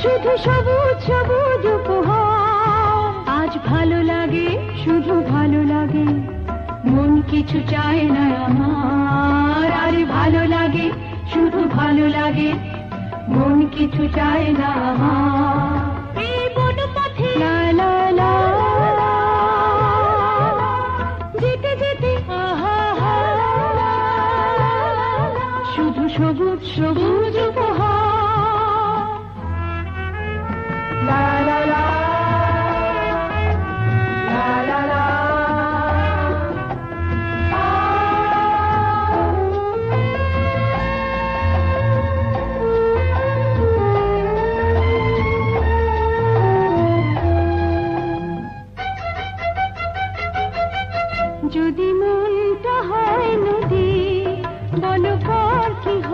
শুধু সবুজ সবুজ উপহার। আজ ভালো লাগে, শুধু ভালো লাগে, মন কিছু চায় না আমার। আর ভালো লাগে, শুধু ভালো লাগে, মন কিছু চায় না আমার। এই বন পথে লা লা লা, যেতে যেতে আহা হা, শুধু সবুজ সবুজ উপহার। লা